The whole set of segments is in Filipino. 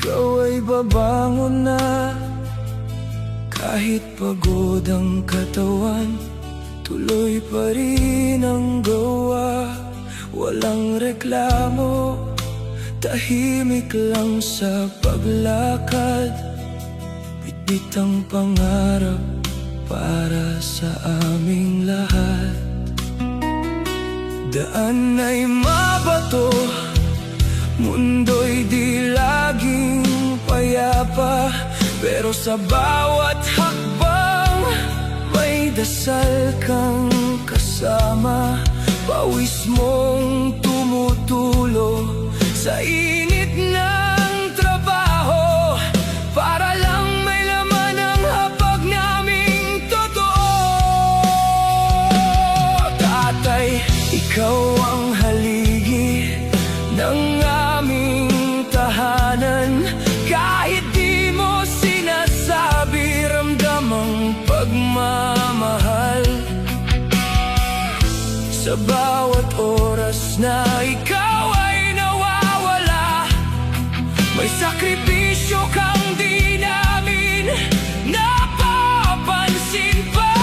ikaw ay babangon na. Kahit pagod ang katawan, tuloy pa rin ang gawa. Walang reklamo, tahimik lang sa paglakad. Bitbit ang pangarap para sa aming lahat. Daan ay mabato, mundo'y di laging payapa, pero sa bawat hakbang may dasal kang kasama. Pawis mong tumutulo sa init ng trabaho, para lang may laman ang hapag naming totoo. Tatay, ikaw ang haligi ng aming tahanan. Kahit di mo sinasabi, ramdam ang pagmamahal. Sa bawat oras na ikaw ay nawawala, may sakripisyo kang di namin napapansin pa.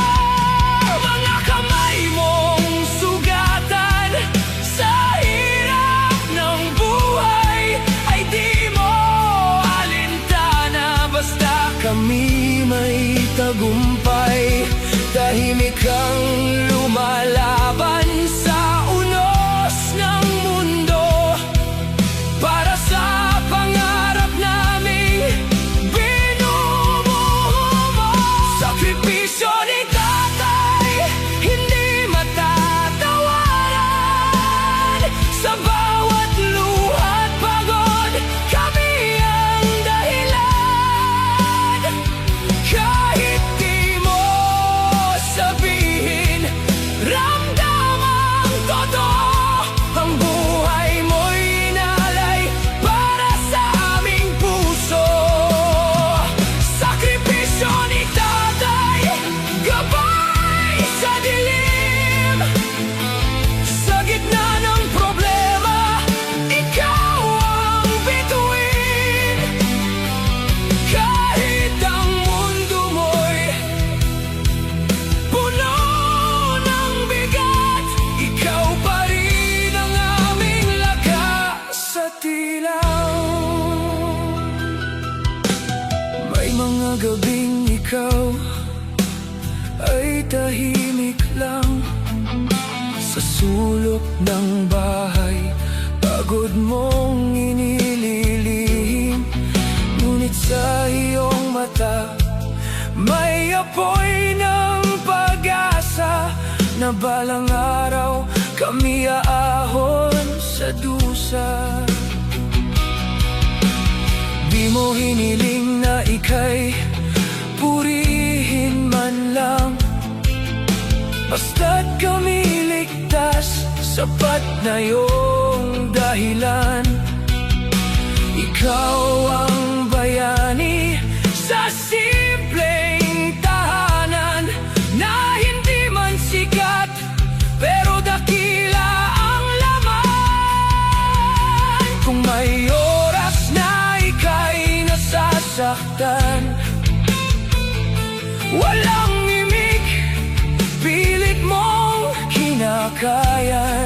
Mga kamay mong sugatan sa hirap ng buhay ay di mo alintana. Basta kami may tagumpay, tahimik kang lumalaban sa unos ng mundo, para sa pangarap naming binumumo. Sakripisyo ni tatay, hindi matatawaran. Sa bawat luha't pagod, kami ang dahilan. Kahit di mo sabihin, ramdam ang totoo. Ang buhay mo'y inalay para sa aming puso. Sakripisyo ni tatay, gabay sa dilim. Sa gitna ng problema, ikaw ang bituin. Kahit ang mundo mo'y puno ng bigat, ikaw pa rin ang aming lakas sa tilaw. May mga gabing ikaw ay tahimik lang sa sulok ng bahay. Pagod mong inililihim, ngunit sa iyong mata may apoy ng pag-asa, na balang araw kami aahon sa dusa. Di mo hiniling na ika'y purihin man lang, basta't kami ligtas, sapat na iyong dahilan. Ikaw ang bayani sa simpleng tahanan, na hindi man sikat pero dakila ang laman. Kung may oras na ika'y nasasaktan, walang imig, pilit mong kinakayan.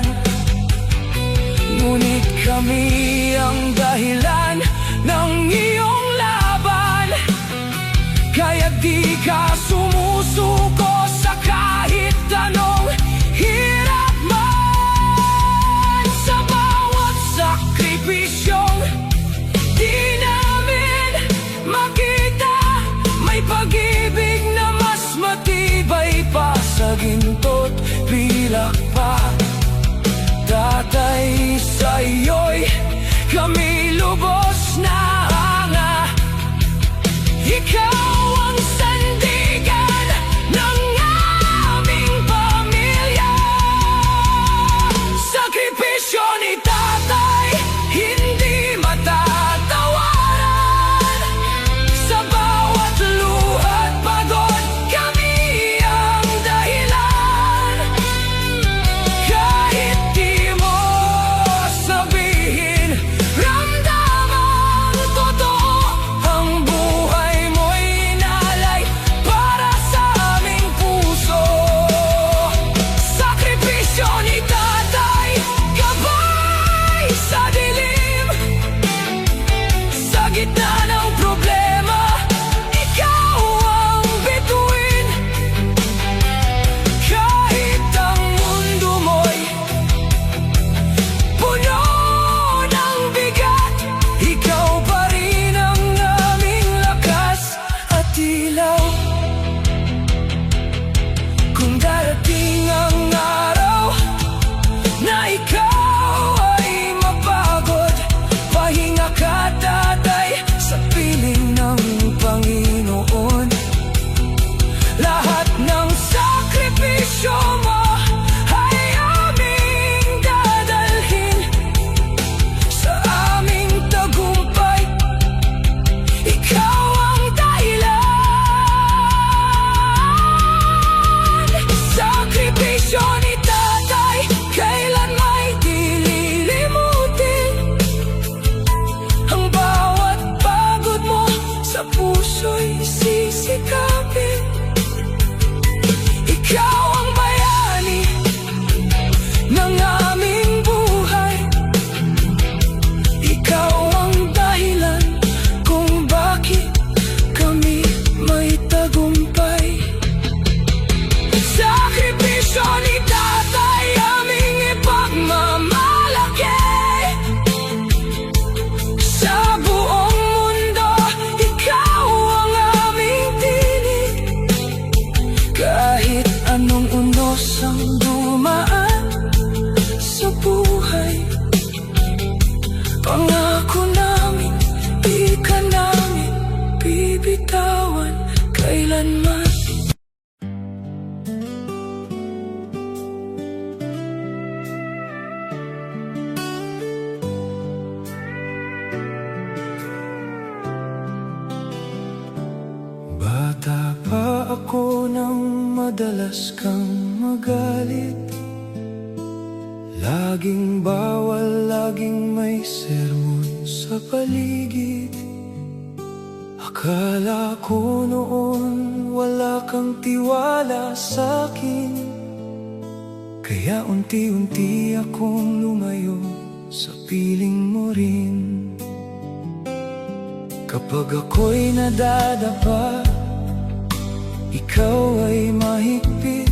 Ngunit kami ang dahilan ng iyong laban, kaya di ka sumusuko sa kahit anong hirap man. Sa bawat sakripisyong di namin makita, may pag-ibig na mas matibay pa sa ginto't pilak pa. Tatay, sa iyo'y kami lubos na hanga. Ikaw ang sandigan ng aming pamilya. Sakripisyo ni tatay, hindi matatawaran. Sa bawat luha't pagod, kami ang dahilan. Kahit di mo sabihin, sakripisyo mo ay aming dadalhin sa aming tagumpay. Ikaw ang dahilan. Sakripisyo ni tatay kailan may di lilimutin. Ang bawat pagod mo sa puso'y sisikapin. Ikaw ang bayani ng aming buhay. Ikaw ang dahilan kung bakit kami may tagumpay. Sakripisyo ni tatay aming ipagmamalaki. Sa buong mundo, ikaw ang aming tinig. Kahit anong unos ang dumaan sa buhay, pangako namin, di ka namin bibitawan kailanman. Bata pa ako nang madalas kang magalit. Laging bawal, laging may sermon sa paligid. Akala ko noon wala kang tiwala sa'kin, kaya unti-unti akong lumayo sa piling mo rin. Kapag ako'y nadadapa, ikaw ay mahigpit.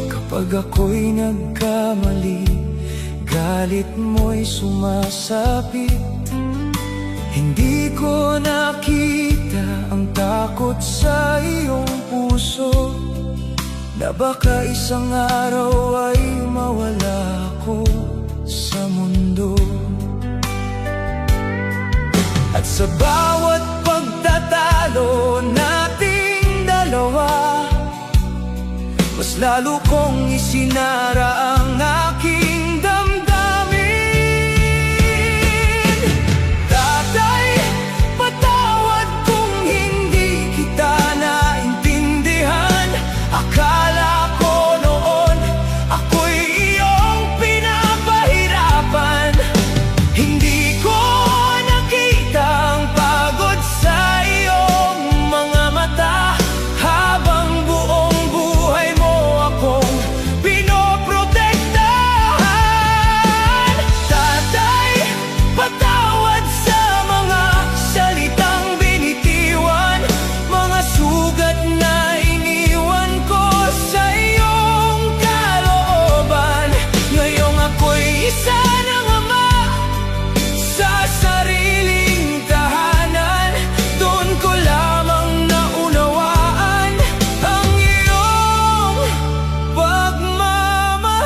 Kapag ako'y nagkamali, galit mo'y sumasapit. Hindi ko nakita ang takot sa iyong puso, na baka isang araw ay mawala ako sa mundo. At sa bawat pagtatalo nating dalawa, mas lalo kong isinara ang aking damdamin. Tatay, patawad kung hindi kita naintindihan. Akala ko noon ako'y iyong pinapahirapan. Hindi ko nakita ang pagod sa iyong mga mata, habang buong buhay mo akong pinoprotektahan. Tatay, patawad sa mga salitang binitiwan, mga sugat na iniwan ko sa iyong kalooban. Ngayong ako'y isa ng ama sa sariling tahanan, doon ko lamang naunawaan ang iyong pagmamahal.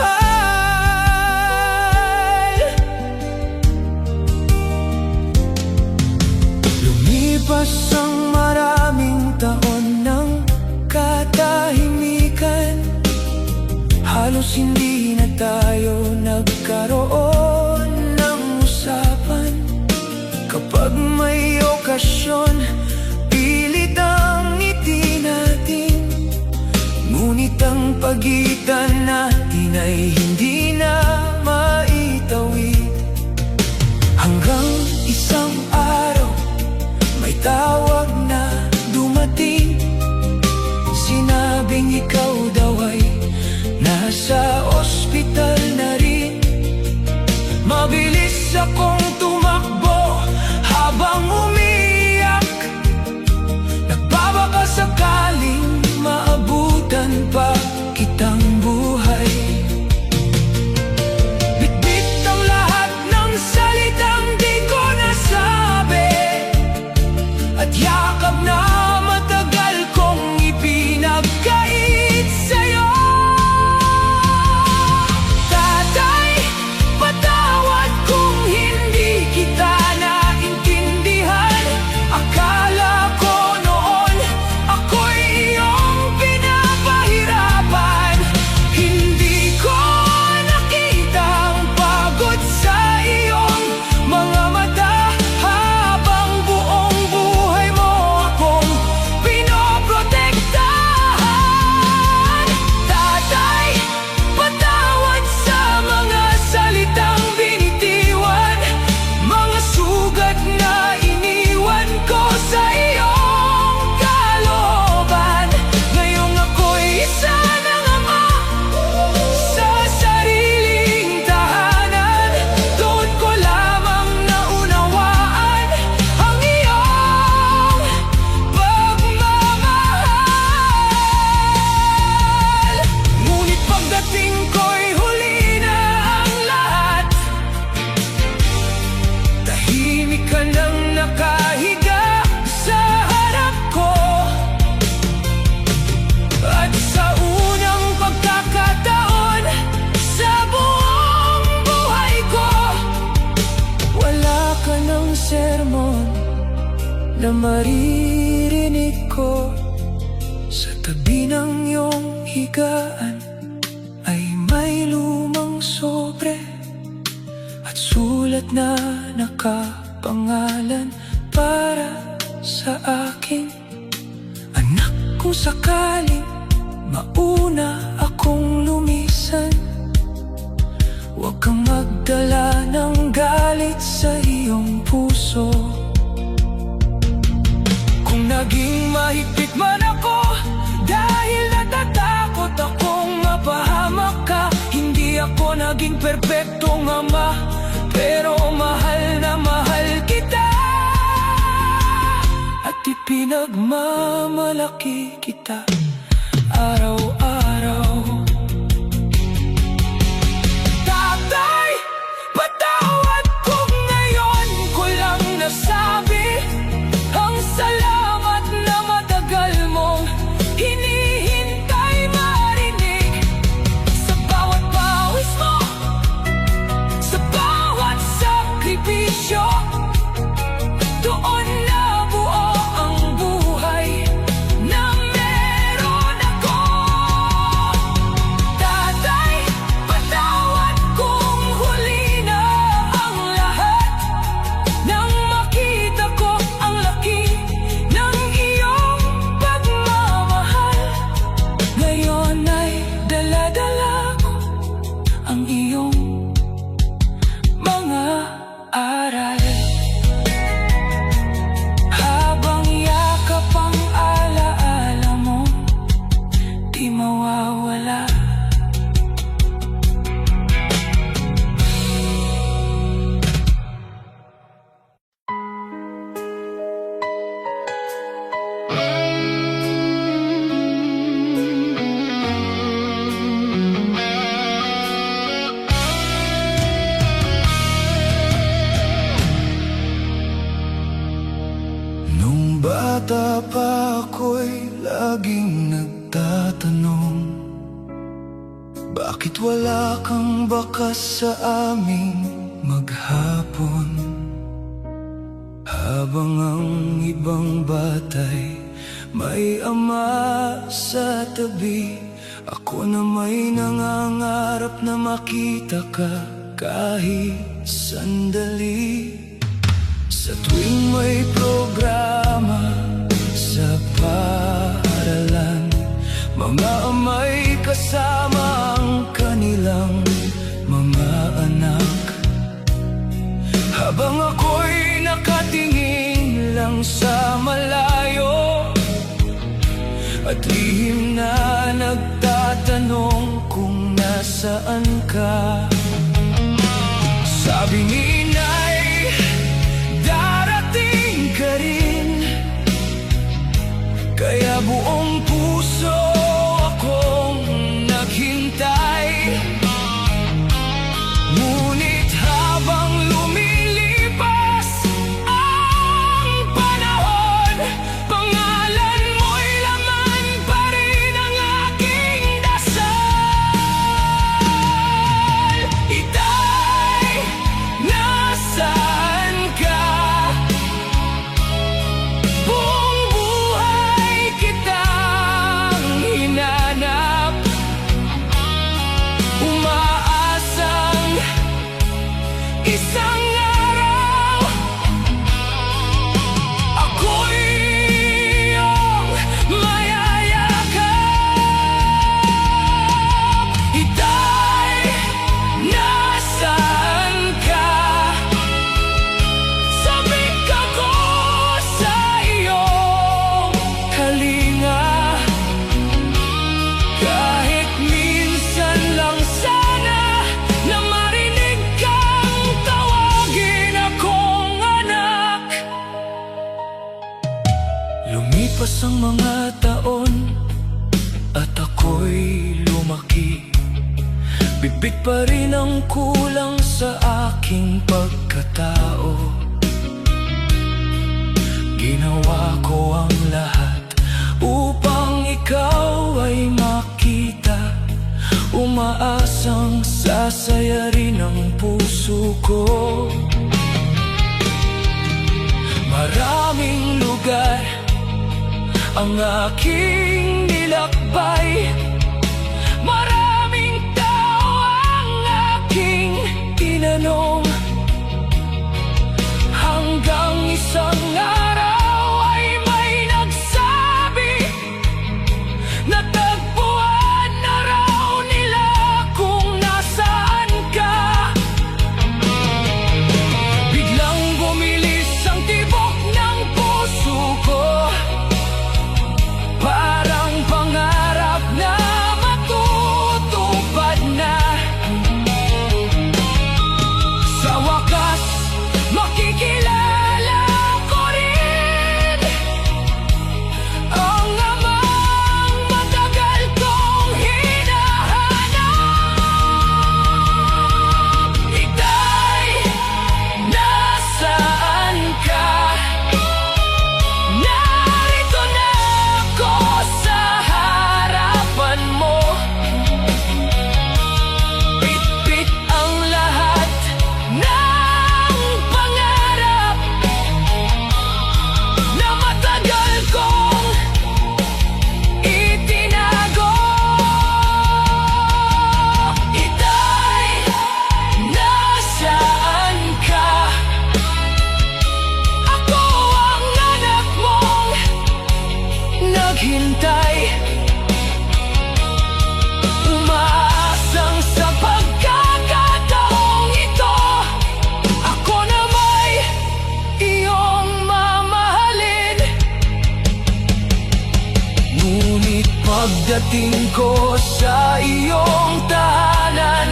Lumipas ang maraming taon ng katahimikan, halos hindi na tayo nagkaroon ng usapan. Kapag may okasyon, pilit ang ngiti natin, ngunit ang pagitan natin ay hindi na maitawid. Hanggang isang araw, may tawag na dumating. Sinabing ikaw daw ay nasa ospital na rin. Mabilis akong tumakbo habang umiiyak, nagbabaka sakaling maabutan pa kitang buhay. Bitbit ang lahat ng salitang di ko nasabi, at yakap na matagal kong ipinagkait. na maririnig ko. Sa tabi ng iyong higaan ay may lumang sobre at sulat na nakapangalan para sa akin. Anak, kung sakaling mauna akong lumisan, huwag kang magdala ng galit sa iyong puso. Kung naging mahigpit man ako dahil natatakot akong mapahamak ka, hindi ako naging perpektong ama, pero mahal na mahal kita at ipinagmamalaki kita araw-araw. Tatay, patawad kung ngayon ko lang nasabi ang salamat na matagal mong hinihintay marinig. Sa bawat pawis mo, sa bawat sakripisyo, doon nabuo ang buhay na meron ako. Tatay, patawad kung huli na ang lahat, nang makita ko ang laki ng iyong pagmamahal. Ngayon ay dala-dala ko ang iyong mga aral. Habang yakap ang alaala mo, di mawawala. Nung bata pa ako'y laging nagtatanong, bakit wala kang bakas sa aming maghapon? Habang ang ibang batay may ama sa tabi, ako na may nangangarap na makita ka kahit sandali. Sa tuwing may programa sa paaralan, mga ama'y kasama ang kanilang mga anak. Habang ako'y nakatingin lang sa malayo at lihim na nagtatanong kung nasaan ka, sabi ni Inay, darating ka rin. Kaya buong puso akong naghintay. Ngunit habang lumilipas ang panahon, pangalan mo'y laman pa rin ang aking dasal. Itay, nasaan ka? Buong buhay kitang hinanap, umaasang isang araw ako'y iyong mayayakap. Itay, nasaan ka? Sabik ako sa iyong kalinga, kahit minsan lang sana na marinig kang tawagin akong anak. Lumipas ang mga taon at ako'y lumaki, bibig pa rin ang kulang sa aking pagkatao. Ginawa ko ang lahat upang ikaw ay makita, umaasang sasaya rin ang puso ko. Maraming lugar ang aking nilakbay, maraming tao ang aking tinanong, hanggang isang araw ay may nagsabi, natagpuan na raw nila kung nasaan ka. Biglang bumilis ang tibok ng puso ko, parang pangarap na matutupad na. Sa wakas, makikilala ko rin ang amang matagal kong hinahanap. Itay, nasaan ka? Narito na ako sa harapan mo. Bitbit ang lahat ng pangarap na matagal kong itinago. Itay, nasaan ka? Ako ang anak mong naghintay, umaasang sa pagkakataong ito ako na may iyong mamahalin. Ngunit pagdating ko sa iyong tahanan,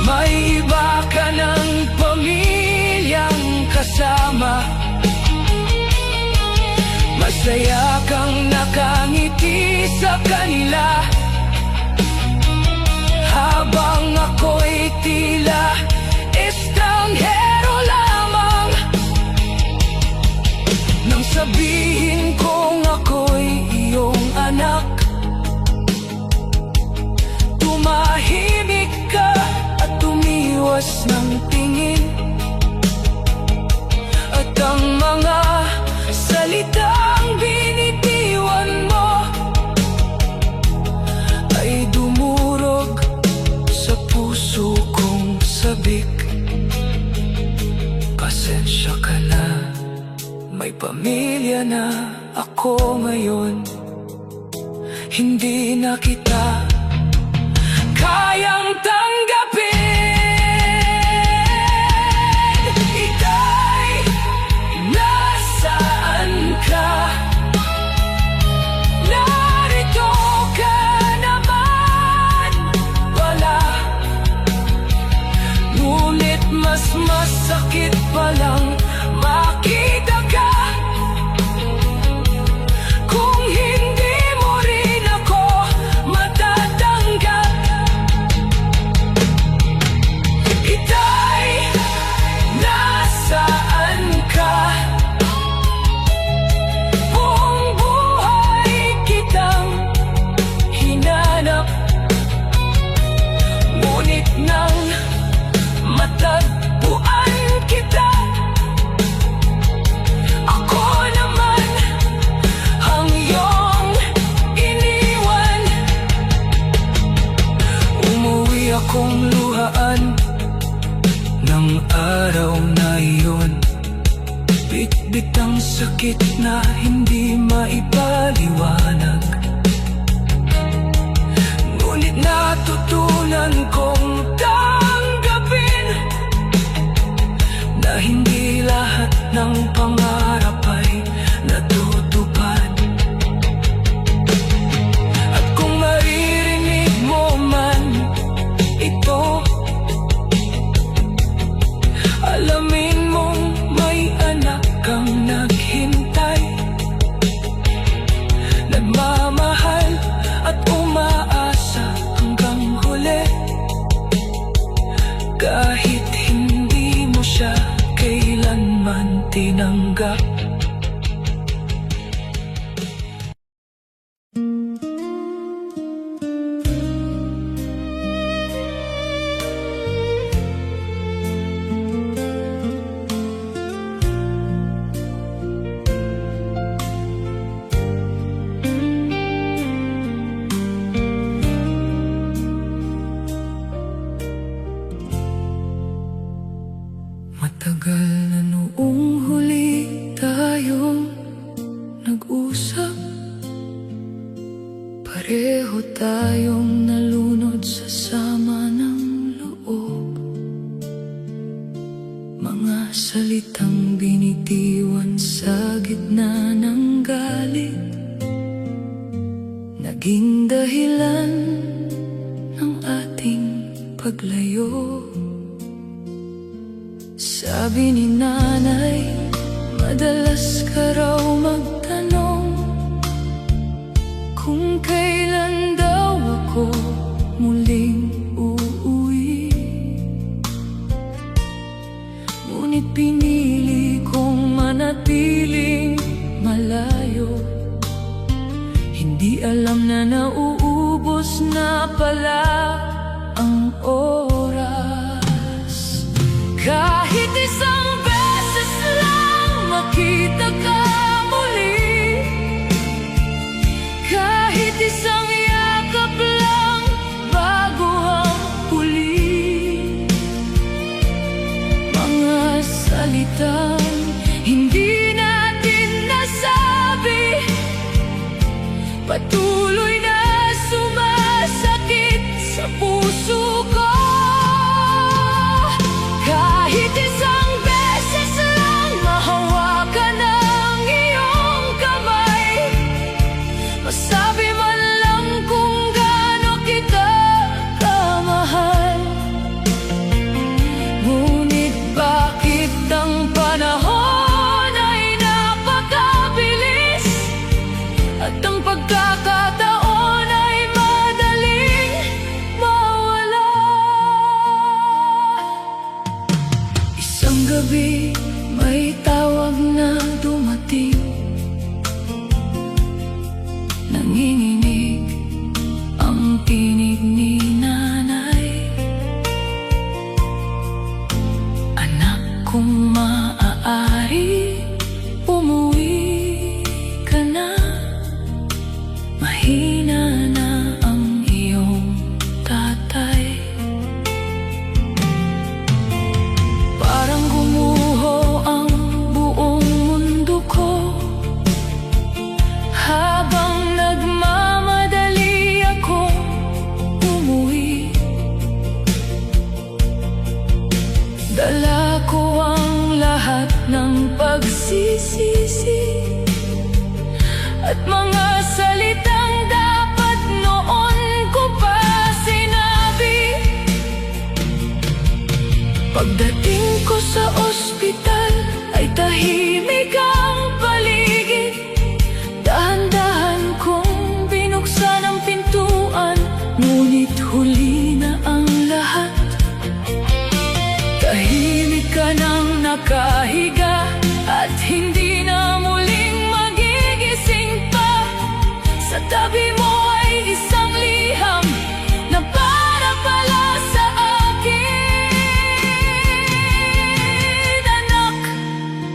may iba ka ng pamilyang kasama. Masaya kang nakangiti sa kanila, habang ako'y tila estranghero lamang. Nang sabihin kong ako'y iyong anak, tumahimik ka at tumiwas ng tingin, at ang mga salitang binitiwan mo ay dumurog sa puso kong sabik. Pasensya ka na, may pamilya na ako ngayon, hindi na kita kayang tanggapin. Itay, nasaan ka? Narito ka naman pala, ngunit mas masakit palang makita ka kung hindi mo rin ako matatanggap. Itay, nasaan ka? Buong buhay kitang hinanap, ngunit nang matagpuan kita, ako naman ang iyong iniwan. Umuwi akong luhaan ng araw na iyon, bitbit ang sakit na hindi maipaliwanag. Ngunit natutunan kong tanggapin na hindi lahat ng pangarap ay natutupad. At kung maririnig mo man ito, alamin mong may anak kang naghintay, nagmamahal at umaasa hanggang huli. Kahit hindi mo siya kailanman tinanggap. Pareho tayong nalunod sa sama ng loob. Mga salitang binitiwan sa gitna ng galit, naging dahilan ng ating paglayo. Sabi ni nanay, madalas ka raw magtanong kung kailan daw ako muling uuwi. Ngunit pinili kong manatiling malayo. Hindi alam na nauubos na pala ang oras. Kahit isang beses lang makita ka muli, kahit isang yakap lang bago ang huli. Mga salitang hindi natin nasabi, patuloy na sumasakit sa puso ko. Kahit isang beses lang mahawakan ng iyong kamay, masabi man lang kung gaano kita kamahal. Ngunit bakit ang panahon ay napakabilis, at ang pagkakataon ay madaling mawala. Isang gabi may tawag na dumating, nanginginig ang tinig ni nanay. Anak, kung maaari, umuwi ka na. Mahina na ang iyong tatay. Parang gumuho ang buong mundo ko, habang nagmamadali ako umuwi. Dala ko ang lahat ng pagsisisi at mga salitang dapat noon ko pa sinabi. Pagdating ko sa ospital ay tahimik ang paligid. Dahan-dahan kong binuksan ang pintuan, ngunit huli na ang lahat. Tahimik ka nang nakahiga at hindi na muling magigising pa. Sa tabi mo ay isang liham na para pala sa akin. Anak,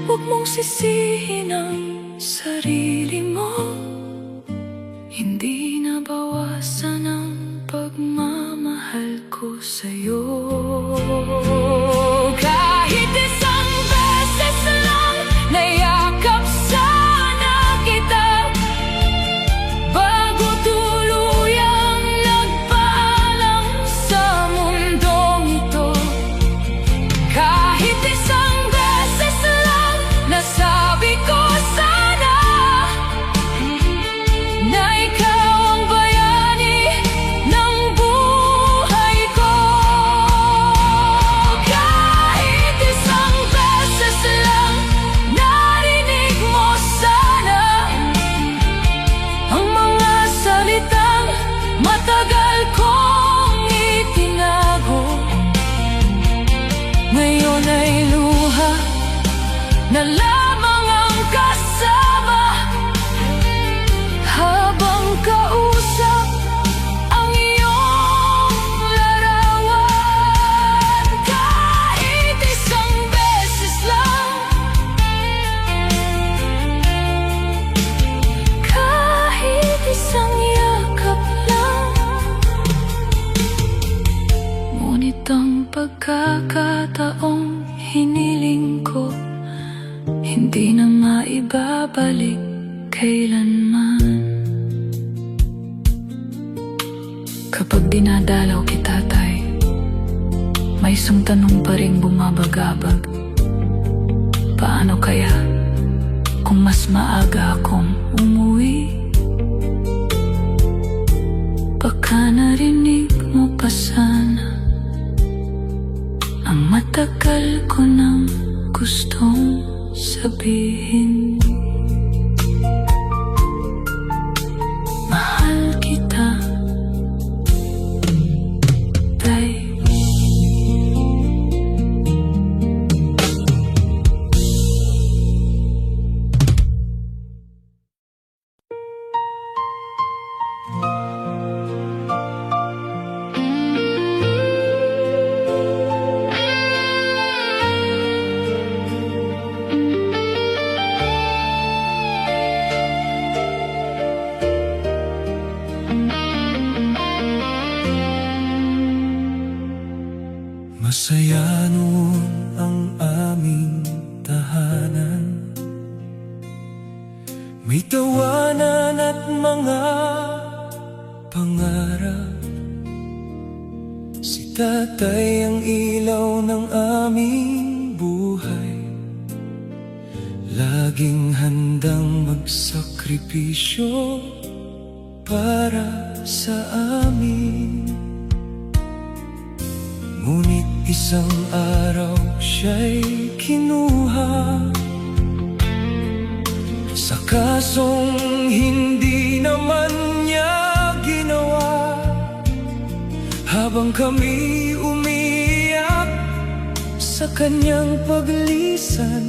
huwag mong sisihin ang sarili mo. Hindi nabawasan ang pagmamahal ko sa'yo. Kahit isang beses lang nayakap sana kita, bago tuluyang nagpaalam sa mundong ito. Kahit isang beses lang nasabi ko sana, Kapag dinadalaw kita, tay, may isang tanong pa ring bumabagabag. Paano kaya kung mas maaga akong umuwi? Baka narinig mo pa sana ang matagal ko nang gustong sabihin. Mahal kita, tay. Masaya noon ang aming tahanan, may tawanan at mga pangarap. Si tatay ang ilaw ng aming buhay, laging handang magsakripisyo para sa amin. Ngunit isang araw siya'y kinuha sa kasong hindi naman niya ginawa. Habang kami umiiyak sa kanyang paglisan,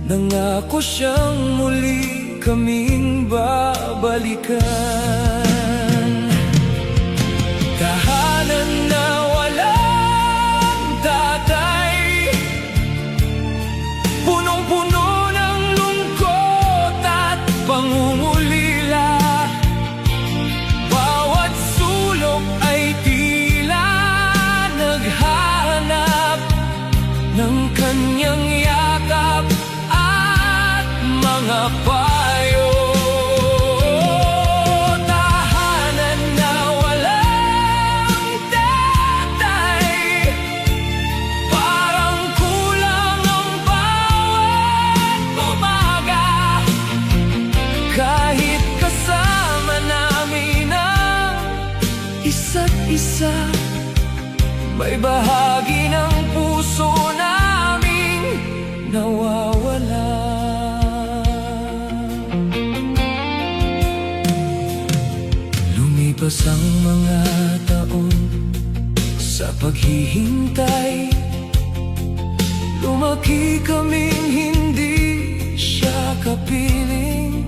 nangako siyang muli kaming babalikan. Tahanan na walang tatay, punong-puno ng lungkot at pangungulila. Bawat sulok ay tila naghahanap ng kanyang yakap at mga payo. Tahanan na walang tatay, parang kulang ang bawat umaga. Kahit kasama namin ang isa't isa, may bahagi ng puso naming nawawala. Lumipas ang mga taon sa paghihintay, lumaki kaming hindi siya kapiling.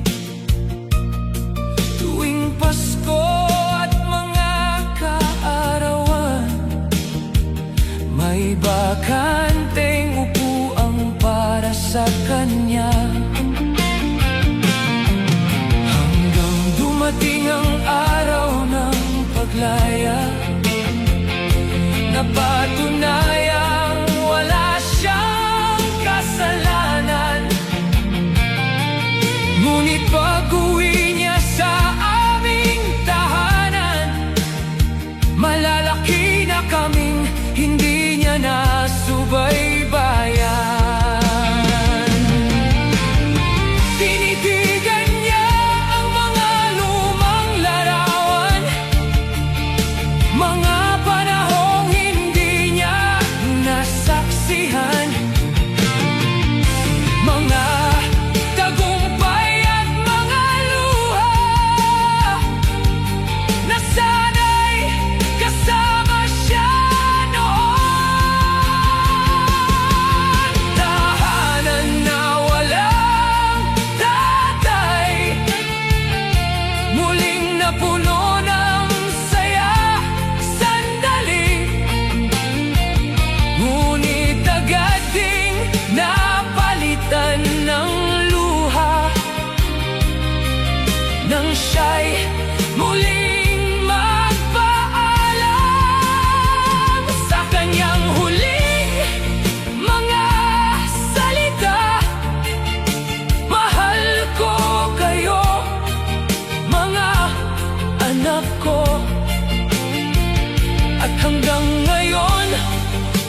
Tuwing Pasko at mga kaarawan, may bakanteng upuan para sa kanya. Hanggang dumating ang araw ng paglaya, napatunayang wala siyang kasalanan. Ngunit pag-uwi niya sa aming tahanan, malalaki na kaming hindi niya nasubaybayan. Tinitigan niya ang mga lumang larawan, mga panahong hindi niya nasaksihan, mga tagumpay at mga luha na sana'y kasama siya noon. Tahanan na walang tatay, muling napuno ng saya sandali. Ngunit agad ding napalitan ng luha nang siya'y muling magpaalam sa kanyang huling mga salita. Mahal ko kayo, mga anak ko. Hanggang ngayon,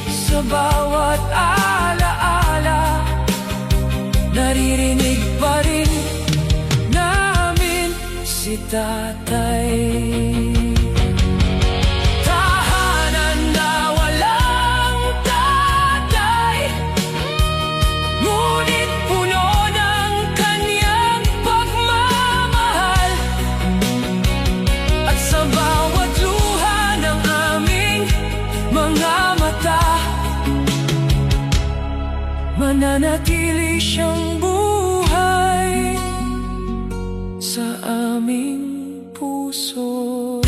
sa bawat alaala, naririnig pa rin namin si tatay. Tahanan na walang tatay, ngunit puno ng kanyang pagmamahal. At sa bawat luha ng aming mga mata, mananatili siyang buhay sa aming puso.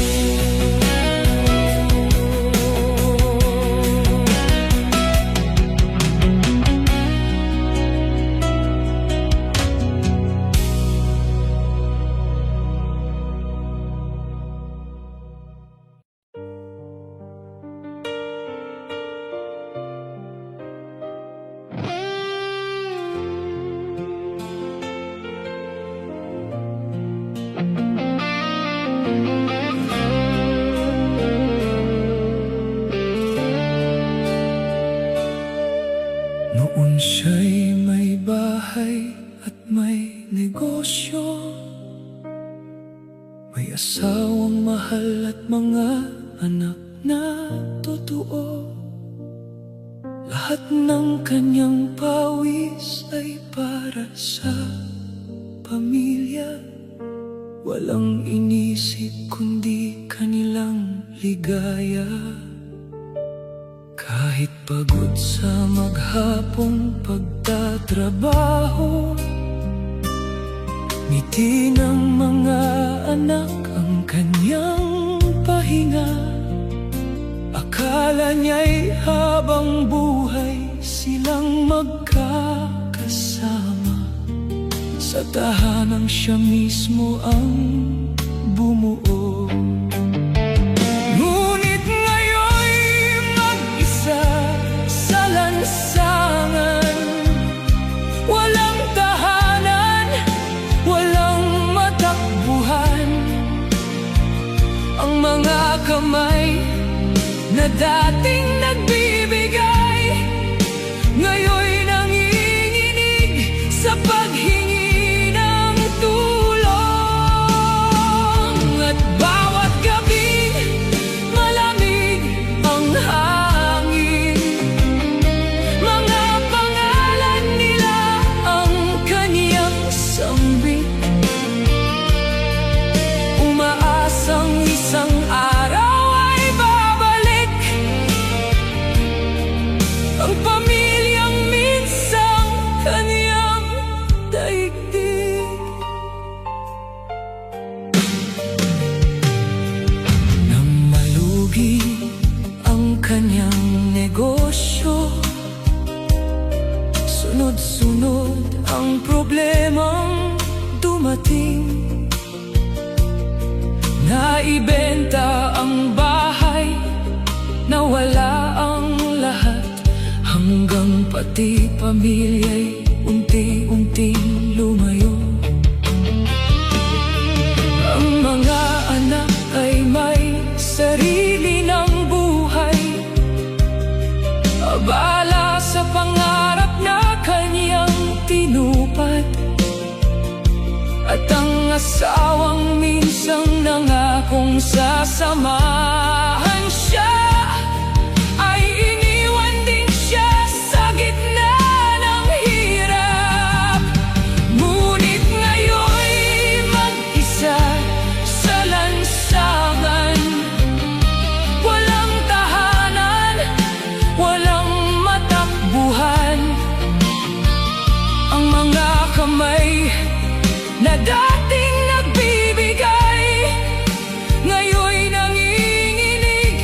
Noon siya'y may bahay at may negosyo, may asawang mahal at mga anak na totoo. Lahat ng kanyang pawis ay para sa pamilya, walang inisip kundi kanilang ligaya. Kahit pagod sa maghapong pagtatrabaho, ngiti ng mga anak ang kanyang pahinga. Akala niya'y habang buhay silang magkakasama, sa tahanang siya mismo ang bumuo. Ngunit ngayon'y mag-isa sa lansangan, walang tahanan, walang matakbuhan. Ang mga kamay na dating nagbibigay, ngayon'y nanginginig sa paghingi ng tulong. At bawat gabi, malamig ang hangin, mga pangalan nila ang kaniyang sambit. Umaasang isang araw ang pamilyang minsang kaniyang daigdig. Nang malugi ang kanyang negosyo, sunod-sunod ang problemang dumating. Naibenta ang bahay, nawala ang lahat, hanggang pati pamilya'y unti-unting lumayo. Ang mga anak ay may sarili ng buhay, abala sa pangarap na kanyang tinupad. At ang asawang minsang nangakong sasamahan siya, ay iniwan din siya sa gitna ng hirap. Ngunit ngayon'y mag-isa sa lansangan, walang tahanan, walang matakbuhan. Ang mga kamay na dating nagbibigay, ngayon'y nanginginig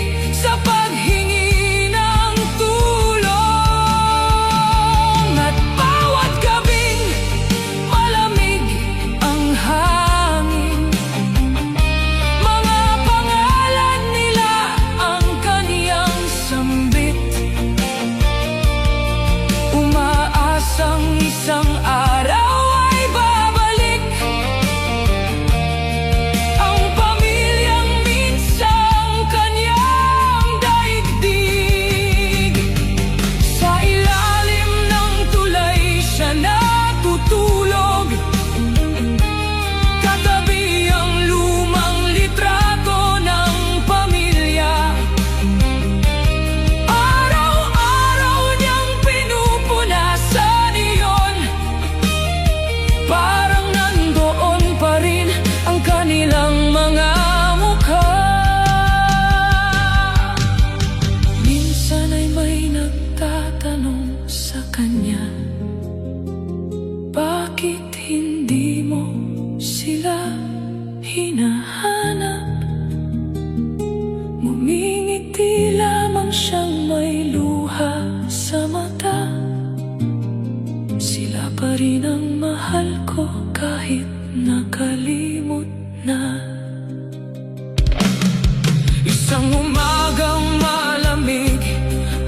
Isang umagang malamig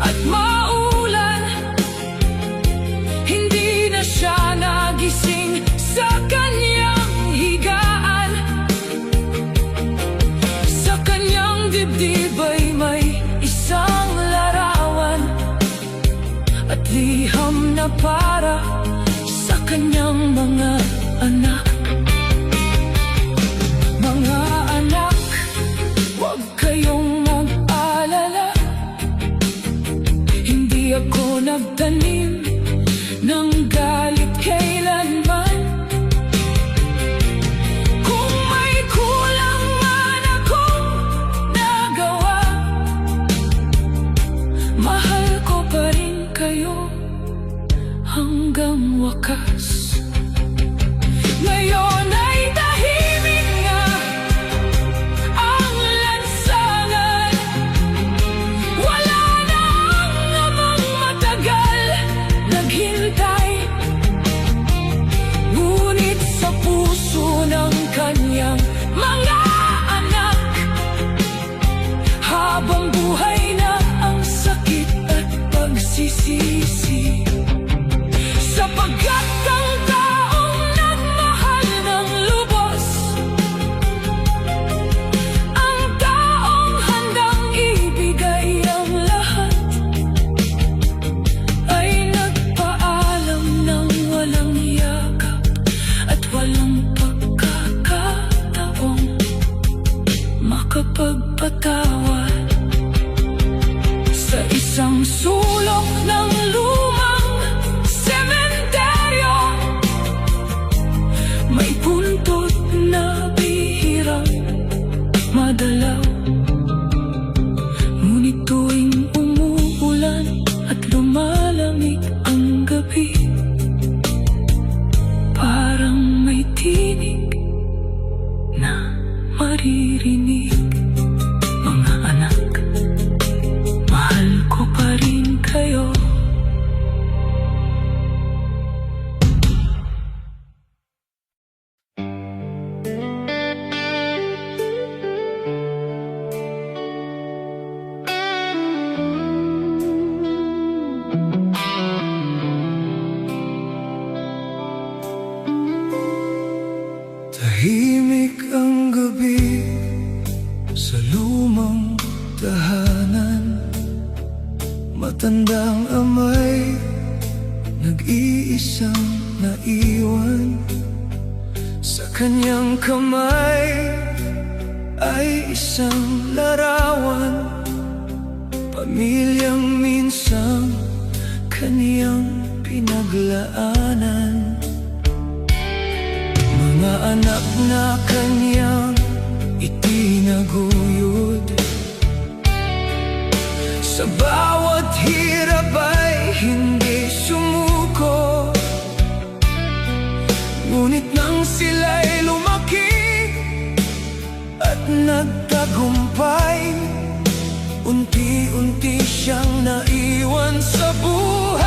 at maulan, hindi na siya nagising sa kanyang higaan. Sa kanyang dibdib ay may isang larawan at liham na para sa kanyang mga anak. Mga anak, huwag kayong mag-alala, hindi ako nagtanim ng galit kailanman. Kung may kulang man akong nagawa, mahal ko pa rin kayo hanggang wakas. Ngayon ay tahimik nga ang lansangan, wala na ang amang matagal naghintay. Ngunit sa puso ng kanyang mga anak, habang buhay na ang sakit at pagsisisi. Sapagkat ang taong nagmahal ng lubos, ang taong handang ibigay ang lahat, ay nagpaalam ng walang yakap at walang pagkakataong makapagpatawad. Sa isang sulok ng lumang sementeryo, may buntot na bihirang madalaw. Ngunit tuwing umuulan at lumalamig ang gabi, parang may tinig na maririnig. Mga anak, mahal ko pa rin kayo. Tahimik ang gabi sa lumang tahanan. Matandang amay, nag-iisang naiwan. Sa kanyang kamay ay isang larawan, pamilyang minsang kaniyang pinaglaanan. Mga anak na kanyang itinaguyod, sa bawat hirap ay hindi sumuko. Ngunit nang sila'y lumaki at nagtagumpay, unti-unti siyang naiwan sa buhay.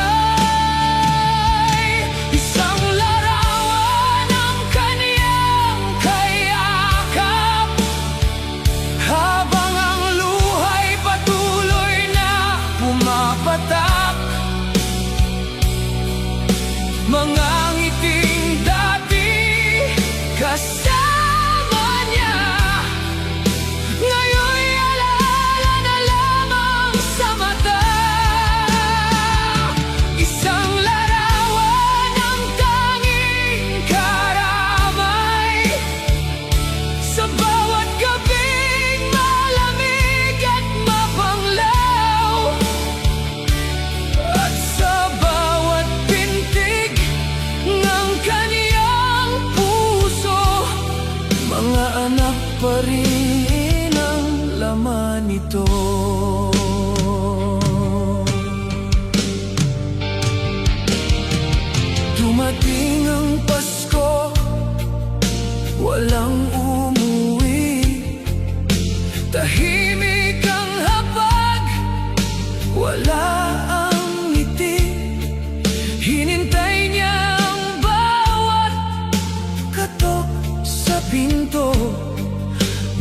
Isang larawan ng kaniyang kayakap, habang ang luhay patuloy na pumapatak. Mga ngiting dati kasama niya, ngayon'y alaala na lamang sa mata. Isang larawan ng tanging karamay, sa bawat gabing malamig at mapanglaw, at sa bawat pintig ng kaniyang puso, mga anak pa rin ang laman nito. Dumating ang Pasko, walang umuwi, tahimik ang hapag, wala ang ngiti. Hinintay niya ang bawat katok sa pinto,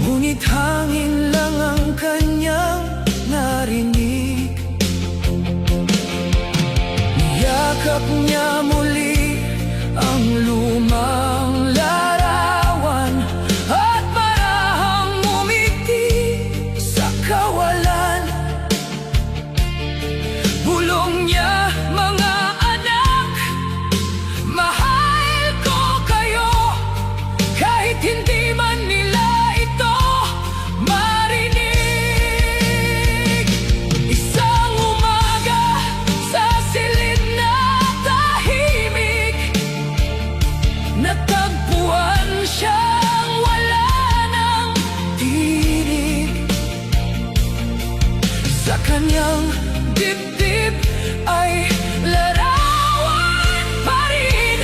ngunit ngunit hangin lang ang kanyang narinig. Niyakap niya muli ang lumang larawan at marahang ngumiti sa kawalan. Bulong niya, mga anak, mahal ko kayo, kahit hindi man nila ito marinig. Isang umaga sa silid na tahimik, natagpuan siyang wala ng tinig. Sa kanyang dibdib ay larawan pa rin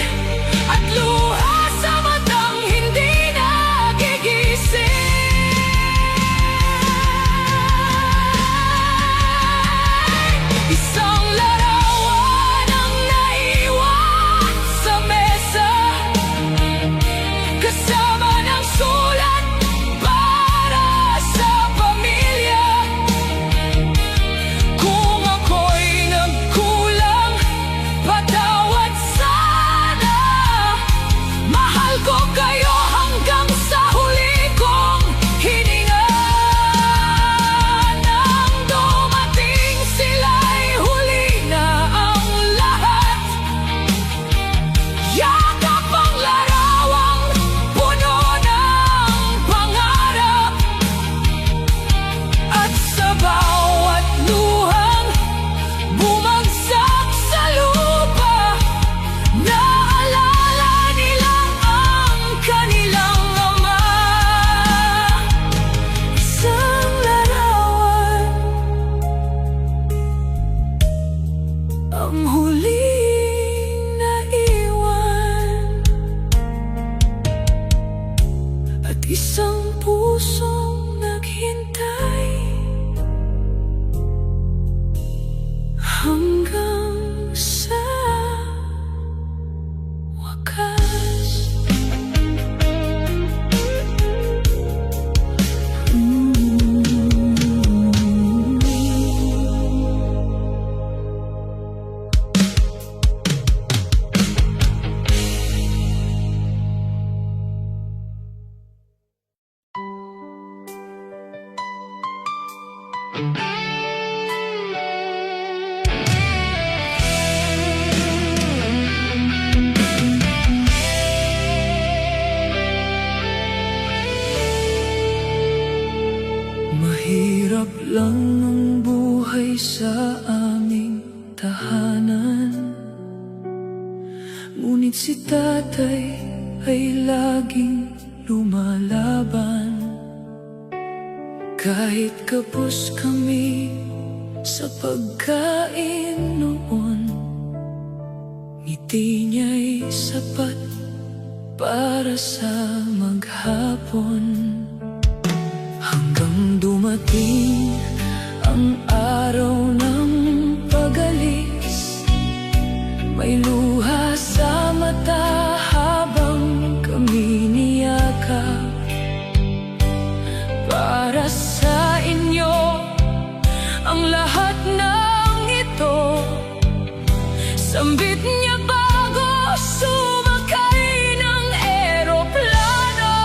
at luha sa matang hindi nagigising. Isang larawan ang naiwan sa mesa, kasama ng sulat para sa pamilya. Kung ako'y nagkulang, patawad sana. Mahal ko kayo hanggang sa huli kong hininga. Nang dumating sila'y huli na ang lahat. Yakap ang larawang puno ng pangarap, at sa bawat luhang bumagsak sa lupa, naalala nilang ang kanilang ama. Isang larawan, ang huling naiwan, at isang pusong naghintay hanggang sa wakas. Mahirap lang ang buhay sa aming tahanan, ngunit si tatay ay laging lumalaban. Kahit kapos kami sa pagkain noon, ngiti niya'y sapat para sa maghapon. Hanggang dumating ang araw ng pag-alis, may luha sa mata habang kami niyakap. Para sa inyo ang lahat ng ito, sambit niya bago sumakay ng eroplano.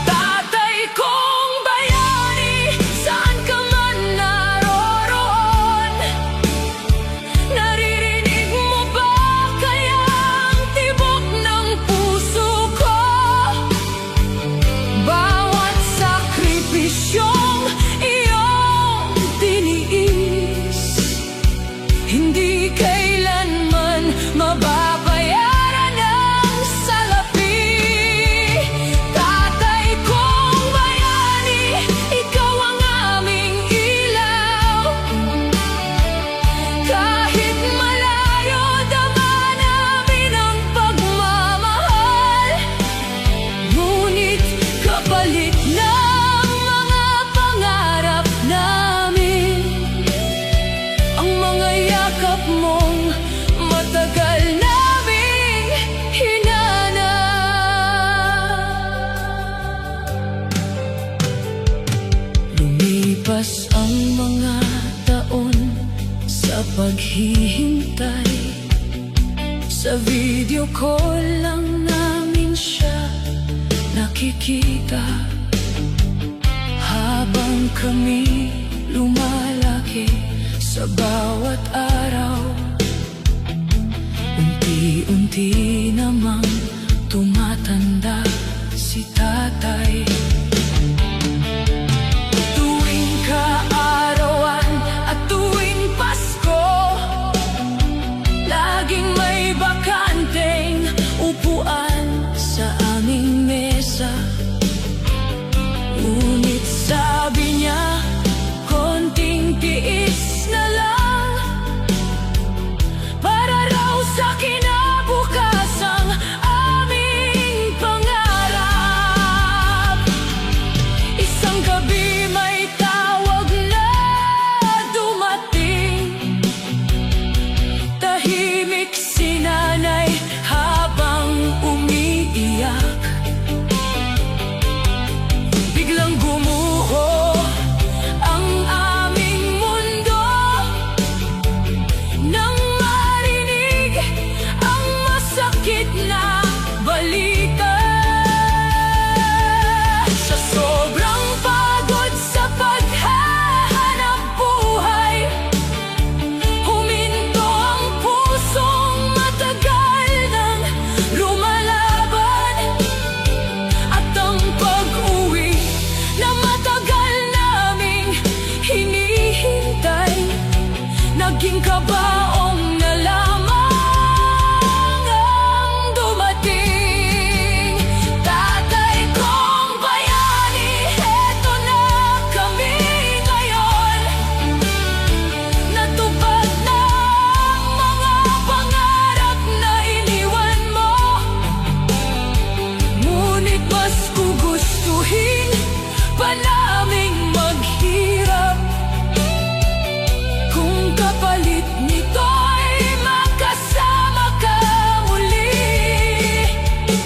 Tatay kong bayani, saan ka man naroroon, Lumipas ang mga taon sa paghihintay. Sa video call lang namin siya nakikita. Habang kami lumalaki sa bawat araw, unti-unti namang tumatanda si tatay. Tuwing kaarawan at tuwing Pasko, laging may bakanteng upuan sa aming mesa. Ngunit sabi niya, konting tiis na lang, para raw sa kinabukasang aming pangarap. Isang gabi may tawag na dumating. Tahimik si nanay habang umiiyak. Biglang gumuho ang aming mundo nang marinig ang masakit na balita. Sa sobrang pagod sa paghahanap buhay, huminto ang pusong matagal nang lumalaban. At ang pag-uwi na matagal naming hinihintay, naging kabaong na lamang ang dumating. Tatay kong bayani, eto na kami ngayon. Natupad na ang mga pangarap na iniwan mo. Ngunit mas gugustuhin pa naming maghirap kung kapalit nito'y makasama ka muli.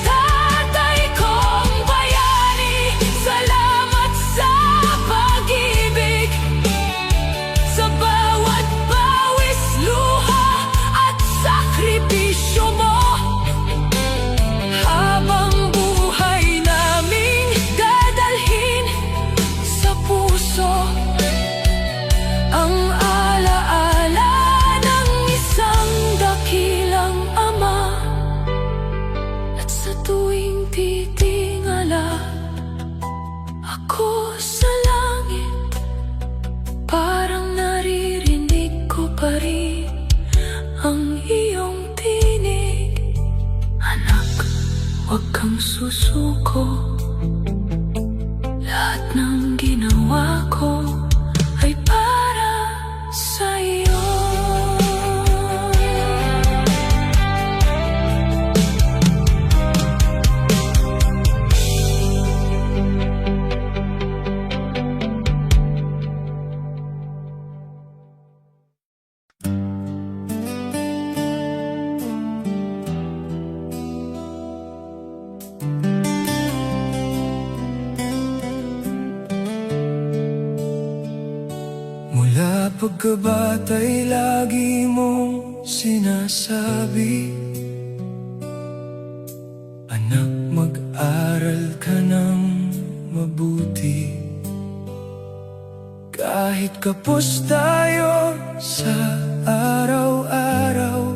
Tatay kong bayani, salamat sa pag-ibig, sa bawat pawis, luha at sakripisyo mo. Habang buhay naming dadalhin sa puso ang alaala ng isang dakilang ama. At sa tuwing titingala ako sa langit, parang naririnig ko pa rin ang iyong tinig. Anak, huwag kang susuko. Lahat ng ginawa ko ay para sa'yo. Mula pagkabata'y lagi mong sinasabi, anak, mag-aral ka ng mabuti. Kahit kapos tayo sa araw-araw,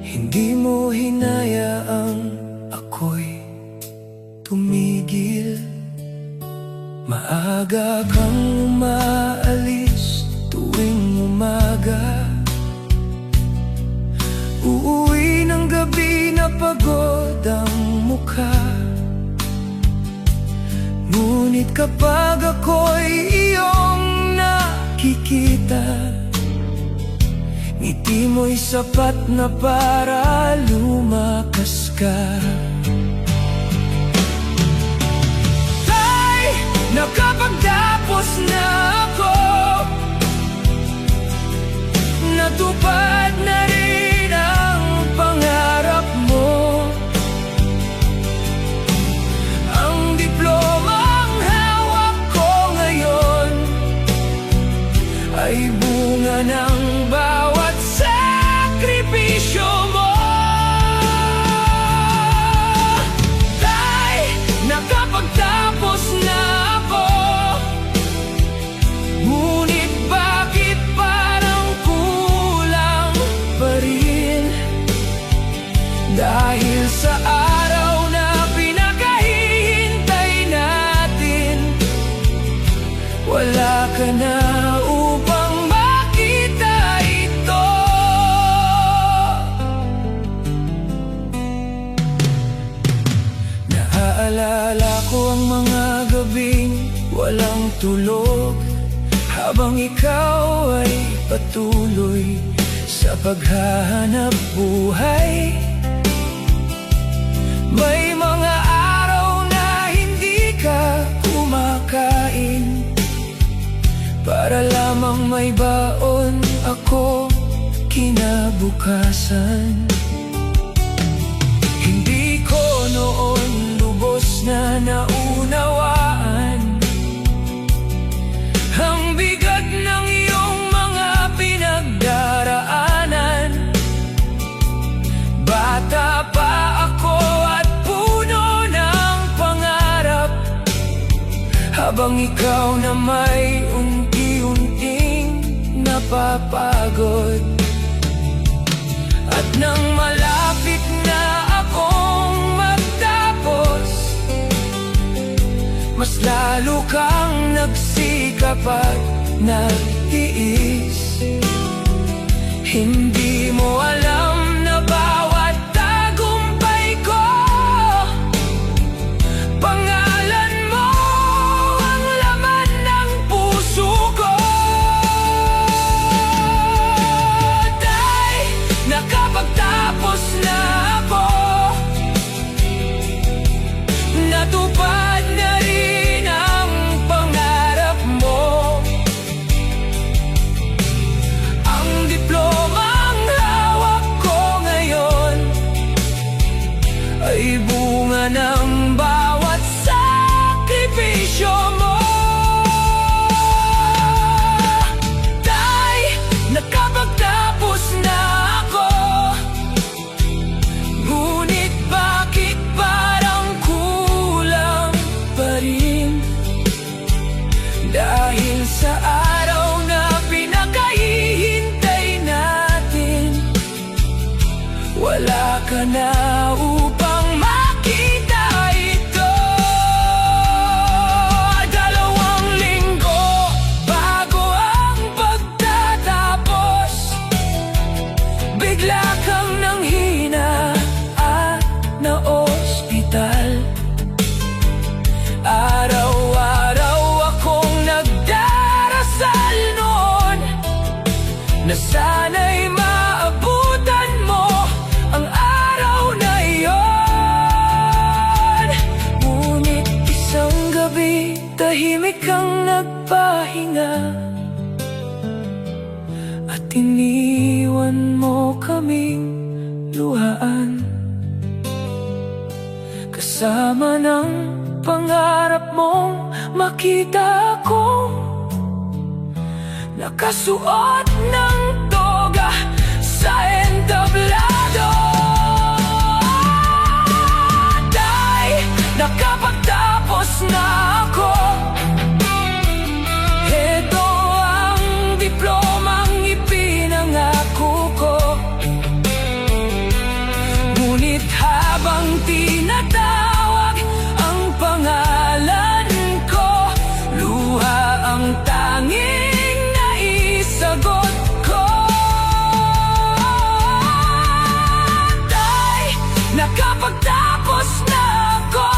hindi mo hinayaang ako'y tumigil. Maaga kang umaalis tuwing umaga, uuwi ng gabi na pagod ang mukha. Ngunit kapag ako'y iyong nakikita, ngiti mo'y sapat na para lumakas ka. Tay, nakapagtapos na ako, natupad na rin ang pangarap mo. Ang diplomang hawak ko ngayon Naalala ko ang mga gabing walang tulog, habang ikaw ay patuloy sa paghahanap buhay. May mga araw na hindi ka kumakain, para lamang may baon ako kinabukasan. Hindi ko noon lubos na naunawaan ang bigat ng iyong mga pinagdaraanan. Bata pa ako at puno ng pangarap, habang ikaw na may unti-unting napapagod. At nang malapit na akong magtapos, mas lalo kang nagsikap at nagtiis. Hindi mo alam na bawat tagumpay ko, pangalan mo ang laman ng puso ko. Dahil nakapagtapos na ako, natupad na rin ang pangarap mo. Ang diplomang hawak ko ngayon ay bunga ng bawat sakripisyo mo. Dahil nakapagtapos na ako, ngunit bakit parang kulang pa rin? Dahil sa araw na pinakahihintay natin, wala ka na upang makita ito. 2 linggo bago ang pagtatapos, bigla kang nanghina at na-ospital. Araw-araw akong nagdarasal noon na sana'y maabutan mo ang araw na iyon. Ngunit isang gabi, tahimik kang nagpahinga at iniwan mo kaming luhaan, kasama ng pangarap mong makita akong nakasuot ng toga sa entablado. Dahil nakapagtapos na ako, heto ang diplomang ipinangako ko. Ngunit habang tinatawag ang pangalan ko, luha ang tanging naisagot ko. Dahil nakapagtapos na ako,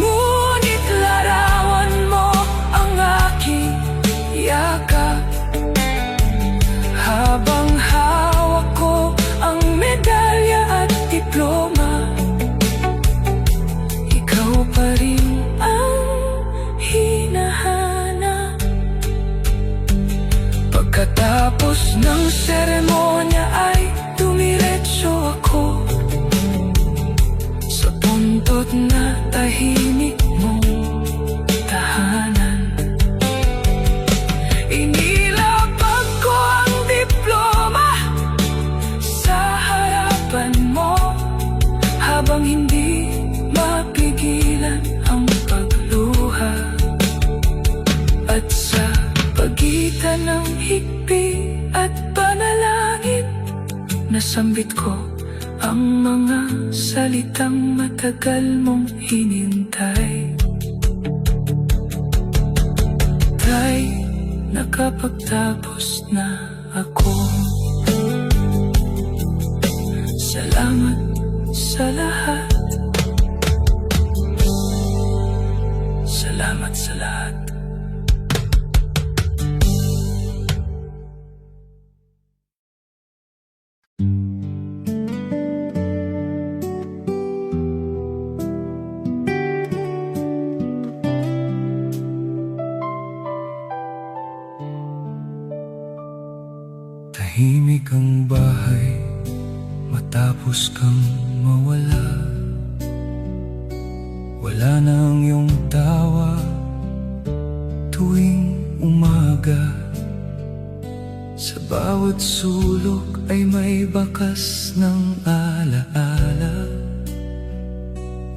ngunit larawan mo ang aking yakap. Habang hawak ko ang medalya at diploma, ikaw pa rin ang hinahanap. Pagkatapos ng seremonya ay dumiretso ako sa buntot na tahimik mong tahanan. Inilapag ko ang diploma sa harapan mo, habang hindi mapigilan ang pagluha. At sa pagitan ng higpi at panalangin, nasambit ko ang mga salitang matagal mong hinintay. Dahil nakapagtapos na ako, salamat sa lahat tahimik ang bahay matapos kang mawala. Wala na ang iyong tawa tuwing umaga. Sa bawat sulok ay may bakas ng alaala.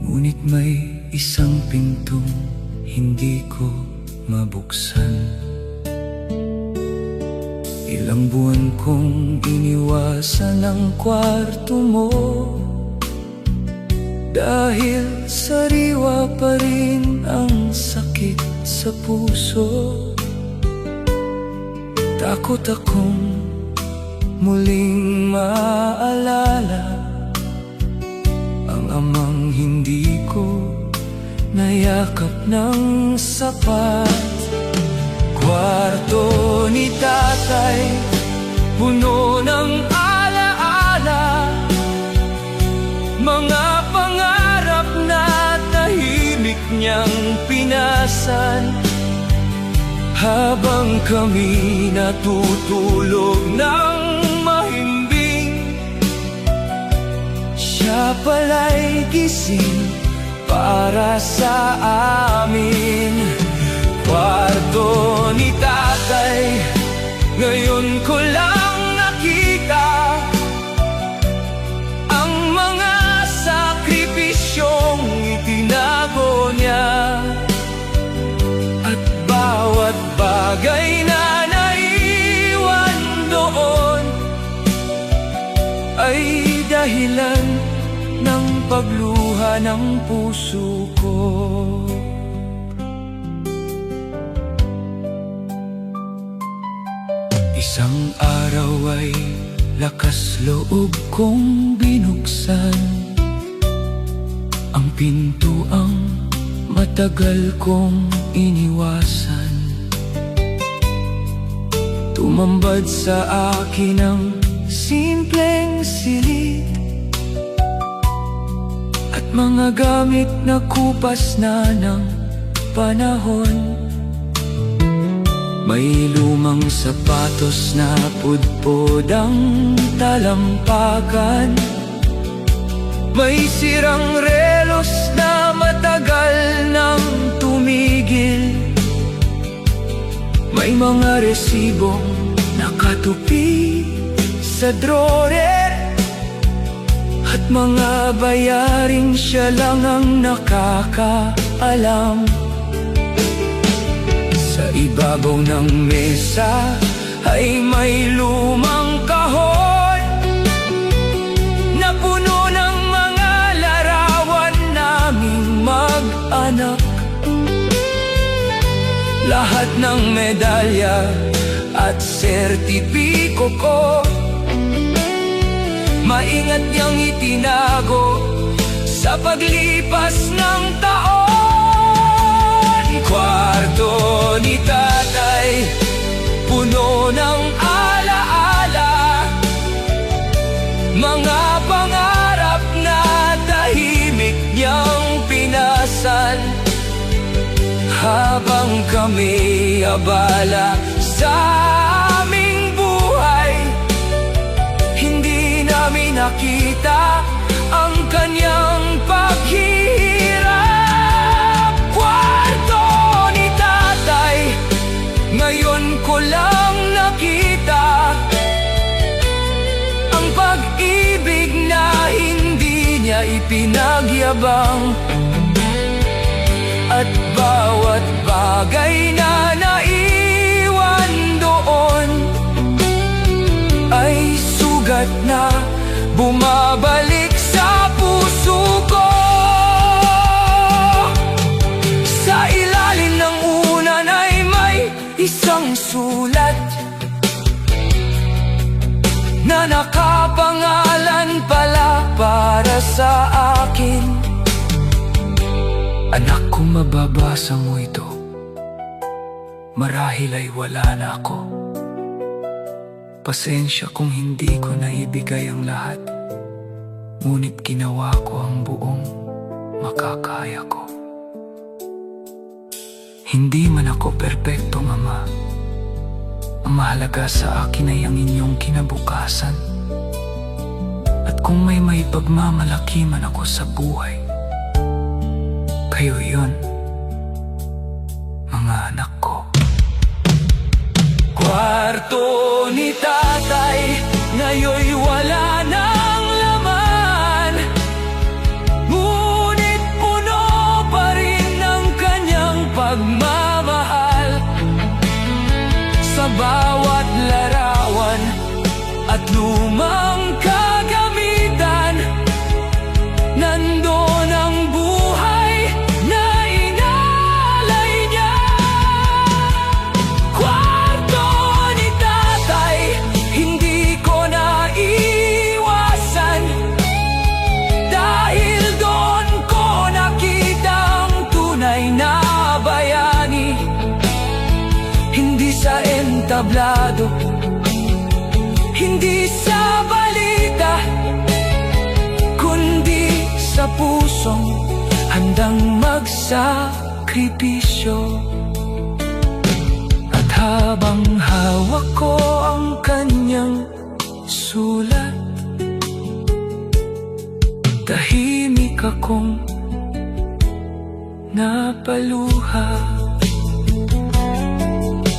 Ngunit may isang pintong hindi ko mabuksan. Ilang buwan kong iniwasan ang kwarto mo, dahil sariwa pa rin ang sakit sa puso. Takot akong muling maalala ang amang hindi ko nayakap ng sapat. Kwarto ni tatay, puno ng alaala, mga pangarap na tahimik niyang pinasan. Habang kami natutulog ng mahimbing, siya pala'y gising para sa amin. Kwarto ni tatay, ngayon ko lang nakita ang mga sakripisyong itinago niya. At bawat bagay na naiwan doon ay dahilan ng pagluha ng puso ko. Isang araw ay lakas loob kong binuksan ang pintuang matagal kong iniwasan. Tumambad sa akin ang simpleng silid at mga gamit na kupas na ng panahon. May lumang sapatos na pudpod ang talampakan. May sirang relos na matagal nang tumigil. May mga resibong nakatupi sa drawer at mga bayaring siya lang ang nakakaalam. Sa ibabaw ng mesa ay may lumang kahon na puno ng mga larawan naming mag-anak. Lahat ng medalya at sertipiko ko maingat niyang itinago sa paglipas ng taon. Kwarto ni tatay, puno ng alaala, mga pangarap na tahimik niyang pinasan. Habang kami abala sa aming buhay, hindi namin nakita ang kanyang paghihirap. Kwarto ni tatay, ngayon ko lang nakita ang pag-ibig na hindi niya ipinagyabang. At bawat bagay na naiwan doon ay sugat na bumabalik sa puso ko. Sa ilalim ng unan ay may isang sulat na nakapangalan pala para sa akin. Anak, kung mababasa mo ito, marahil ay wala na ako. Pasensya kung hindi ko naibigay ang lahat, ngunit ginawa ko ang buong makakaya ko. Hindi man ako perpektong ama, Ang mahalaga sa akin ay ang inyong kinabukasan. At kung may pagmamalaki man ako sa buhay, kayo yun, mga anak ko. Kwarto ni tatay, ngayon'y wala nang laman. Ngunit puno pa rin ang kanyang pagmamahal. Sa bawat larawan at lumang kagamitan, nandun ang buhay na inalay niya. Kwarto ni tatay, hindi ko naiwasan, dahil doon ko nakita ang tunay na bayani. Hindi sa entablado, hindi sa balita, kundi sa pusong handang magsakripisyo. At habang hawak ko ang kanyang sulat, tahimik akong napaluha.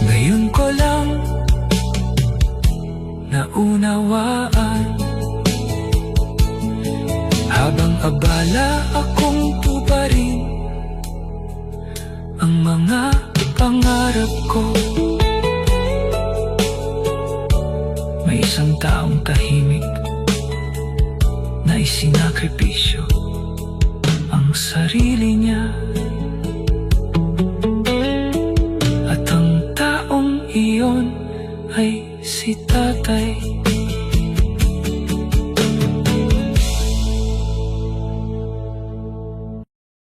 Ngayon ko lang naunawaan, habang abala akong tuparin ang mga pangarap ko. May isang taong tahimik na isinakripisyo ang sarili niya. At ang taong iyon ay si tatay.